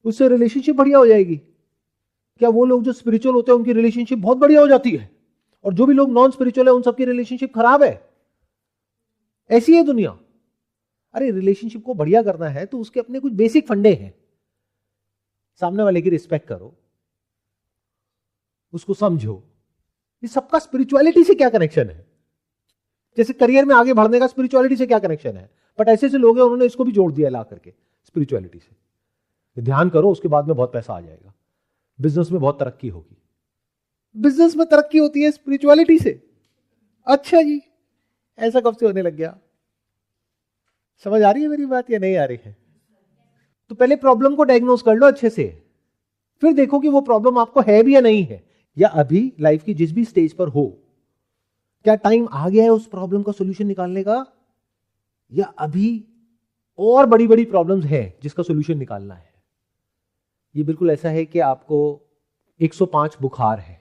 उससे रिलेशनशिप बढ़िया हो जाएगी। क्या वो लोग जो स्पिरिचुअल होते हैं उनकी रिलेशनशिप बहुत बढ़िया हो जाती है, और जो भी लोग नॉन स्पिरिचुअल है उन सबकी रिलेशनशिप खराब है? ऐसी है दुनिया। अरे रिलेशनशिप को बढ़िया करना है तो उसके अपने कुछ बेसिक फंडे हैं। सामने वाले की रिस्पेक्ट करो, उसको समझो। ये सबका स्पिरिचुअलिटी से क्या कनेक्शन है? जैसे करियर में आगे बढ़ने का स्पिरिचुअलिटी से क्या कनेक्शन है? बट ऐसे ऐसे लोग हैं उन्होंने इसको भी जोड़ दिया ला करके स्पिरिचुअलिटी से। ध्यान करो, उसके बाद में बहुत पैसा आ जाएगा, बिजनेस में बहुत तरक्की होगी। बिजनेस में तरक्की होती है स्पिरिचुअलिटी से? अच्छा जी, ऐसा कब से होने लग गया? समझ आ रही है मेरी बात या नहीं आ रही है? तो पहले प्रॉब्लम को डायग्नोस कर लो अच्छे से, फिर देखो कि वो प्रॉब्लम आपको है भी या नहीं है, या अभी लाइफ की जिस भी स्टेज पर हो, क्या टाइम आ गया है उस प्रॉब्लम का सॉल्यूशन निकालने का, या अभी और बड़ी बड़ी प्रॉब्लम्स है जिसका सॉल्यूशन निकालना है। ये बिल्कुल ऐसा है कि आपको 105 बुखार है,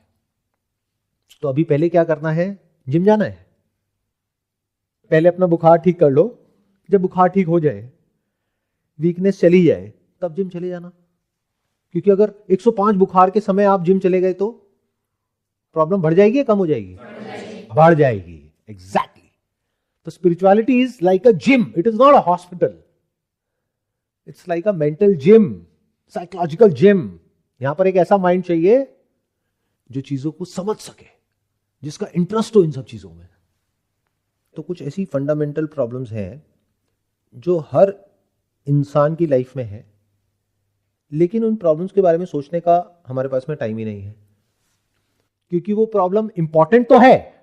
तो अभी पहले क्या करना है? जिम जाना है। पहले अपना बुखार ठीक कर लो, जब बुखार ठीक हो जाए, वीकनेस चली जाए, तब जिम चले जाना। क्योंकि अगर 105 बुखार के समय आप जिम चले गए तो प्रॉब्लम बढ़ जाएगी या कम हो जाएगी? बढ़ जाएगी। एग्जैक्टली। तो spirituality is like a gym, it is not a hospital, it's like a mental gym, psychological gym. यहां पर एक ऐसा माइंड चाहिए जो चीजों को समझ सके, जिसका इंटरेस्ट हो इन सब चीजों में। तो कुछ ऐसी फंडामेंटल प्रॉब्लम्स हैं जो हर इंसान की लाइफ में है, लेकिन उन प्रॉब्लम्स के बारे में सोचने का हमारे पास में टाइम ही नहीं है, क्योंकि वो प्रॉब्लम इंपॉर्टेंट तो है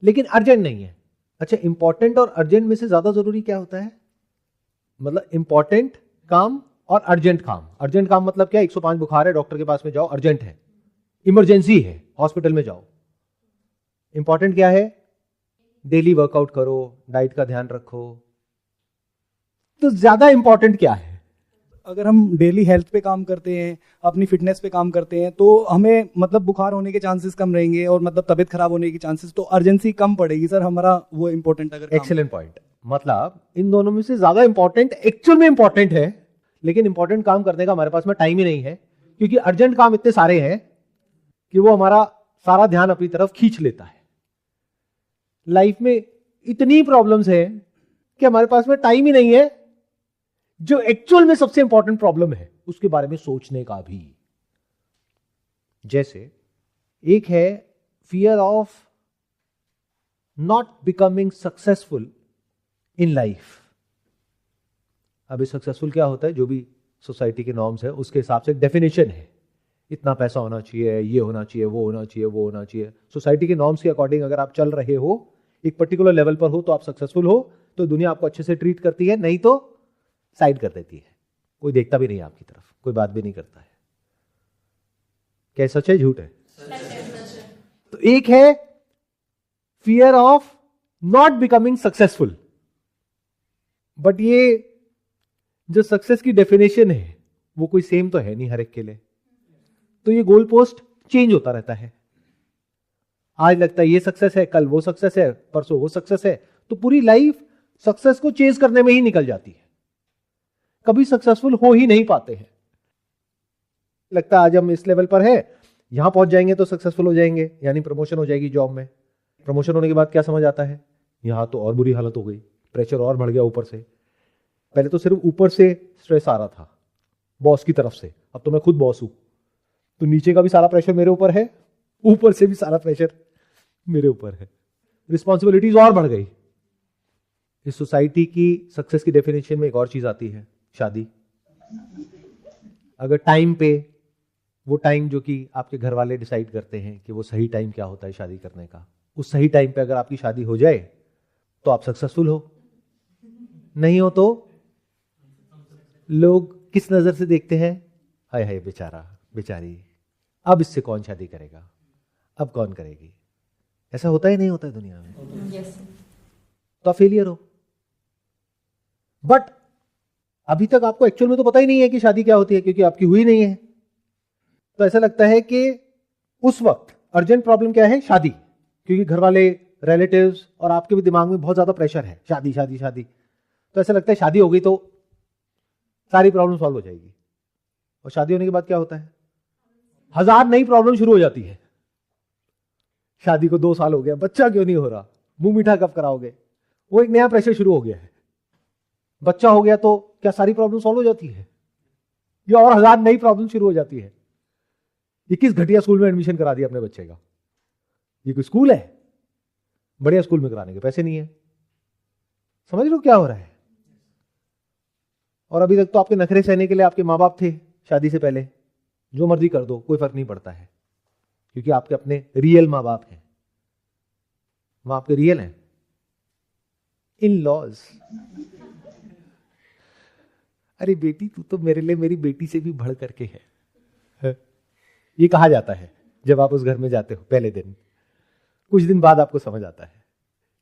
लेकिन अर्जेंट नहीं है। अच्छा, इंपॉर्टेंट और अर्जेंट में से ज्यादा जरूरी क्या होता है? मतलब इंपॉर्टेंट काम और अर्जेंट काम। अर्जेंट काम मतलब क्या? 105 बुखार है, डॉक्टर के पास में जाओ, अर्जेंट है, इमरजेंसी है, हॉस्पिटल में जाओ। इंपॉर्टेंट क्या है? डेली वर्कआउट करो, डाइट का ध्यान रखो। तो ज्यादा इंपॉर्टेंट क्या है? अगर हम डेली हेल्थ पे काम करते हैं, अपनी फिटनेस पे काम करते हैं, तो हमें मतलब बुखार होने के चांसेस कम रहेंगे और मतलब तबीयत खराब होने की चांसेस, तो अर्जेंसी कम पड़ेगी सर हमारा वो इंपॉर्टेंट अगर। Excellent point. मतलब इन दोनों में से ज्यादा इंपॉर्टेंट एक्चुअल में इंपॉर्टेंट है, लेकिन इंपॉर्टेंट काम करने का हमारे पास में टाइम ही नहीं है, क्योंकि अर्जेंट काम इतने सारे हैं कि वो हमारा सारा ध्यान अपनी तरफ खींच लेता है। लाइफ में इतनी प्रॉब्लम्स है कि हमारे पास में टाइम ही नहीं है जो एक्चुअल में सबसे इंपॉर्टेंट प्रॉब्लम है उसके बारे में सोचने का भी। जैसे एक है fear of not becoming successful in life. अभी सक्सेसफुल क्या होता है? जो भी सोसाइटी के नॉर्म्स है उसके हिसाब से डेफिनेशन है, इतना पैसा होना चाहिए, ये होना चाहिए, वो होना चाहिए, वो होना चाहिए। सोसाइटी के नॉर्म्स के अकॉर्डिंग अगर आप चल रहे हो, एक पर्टिकुलर लेवल पर हो, तो आप सक्सेसफुल हो, तो दुनिया आपको अच्छे से ट्रीट करती है, नहीं तो साइड कर देती है। कोई देखता भी नहीं आपकी तरफ, कोई बात भी नहीं करता है। क्या सच है झूठ है? तो एक है fear of not becoming successful, but ये जो सक्सेस की डेफिनेशन है वो कोई सेम तो है नहीं हर एक के लिए। तो ये गोल पोस्ट चेंज होता रहता है। आज लगता है ये सक्सेस है, कल वो सक्सेस है, परसों वो सक्सेस है। तो पूरी लाइफ सक्सेस को चेज करने में ही निकल जाती है, कभी सक्सेसफुल हो ही नहीं पाते हैं। लगता है आज हम इस लेवल पर है, यहां पहुंच जाएंगे तो सक्सेसफुल हो जाएंगे, यानी प्रमोशन हो जाएगी जॉब में। प्रमोशन होने के बाद क्या समझ आता है? यहां तो और बुरी हालत हो गई, प्रेशर और बढ़ गया ऊपर से। पहले तो सिर्फ ऊपर से स्ट्रेस आ रहा था बॉस की तरफ से, अब तो मैं खुद बॉस हूं, तो नीचे का भी सारा प्रेशर मेरे ऊपर है, ऊपर से भी सारा प्रेशर मेरे ऊपर है, रिस्पॉन्सिबिलिटीज और बढ़ गई। इस सोसाइटी की सक्सेस की डेफिनेशन में एक और चीज आती है, शादी। अगर टाइम पे, वो टाइम जो कि आपके घर वाले डिसाइड करते हैं कि वो सही टाइम क्या होता है शादी करने का, उस सही टाइम पे अगर आपकी शादी हो जाए तो आप सक्सेसफुल हो। नहीं हो तो लोग किस नजर से देखते हैं? हाय हाय बेचारा बेचारी, अब इससे कौन शादी करेगा, अब कौन करेगी। ऐसा होता ही नहीं होता है दुनिया में। yes. तो आप फेलियर हो। बट अभी तक आपको एक्चुअल में तो पता ही नहीं है कि शादी क्या होती है, क्योंकि आपकी हुई नहीं है। तो ऐसा लगता है कि उस वक्त अर्जेंट प्रॉब्लम क्या है? शादी, क्योंकि घर वाले, रिलेटिव्स और आपके भी दिमाग में बहुत ज्यादा प्रेशर है, शादी शादी शादी। तो ऐसा लगता है शादी हो गई तो सारी प्रॉब्लम सॉल्व हो जाएगी। और शादी होने के बाद क्या होता है? 1000 नई प्रॉब्लम शुरू हो जाती है। शादी को 2 साल हो गया, बच्चा क्यों नहीं हो रहा, मुंह मीठा कब कराओगे, वो एक नया प्रेशर शुरू हो गया है। बच्चा हो गया तो क्या सारी प्रॉब्लम सॉल्व हो जाती है, या और 1000 नई प्रॉब्लम शुरू हो जाती है? ये किस घटिया स्कूल में एडमिशन करा दिया अपने बच्चे का? ये कोई स्कूल है? बढ़िया स्कूल में कराने के पैसे नहीं है। समझ लो क्या हो रहा है। और अभी तक तो आपके नखरे सहने के लिए आपके माँ बाप थे शादी से पहले, जो मर्जी कर दो, कोई फर्क नहीं पड़ता है, क्योंकि आपके अपने रियल माँ बाप हैं। वह आपके रियल हैं, इन लॉज। अरे बेटी, तू तो मेरे लिए मेरी बेटी से भी बढ़ करके है। ये कहा जाता है जब आप उस घर में जाते हो पहले दिन। कुछ दिन बाद आपको समझ आता है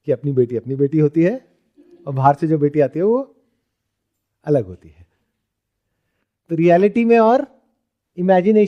कि अपनी बेटी होती है, और बाहर से जो बेटी आती है वो अलग होती है। तो रियलिटी में और इमेजिनेशन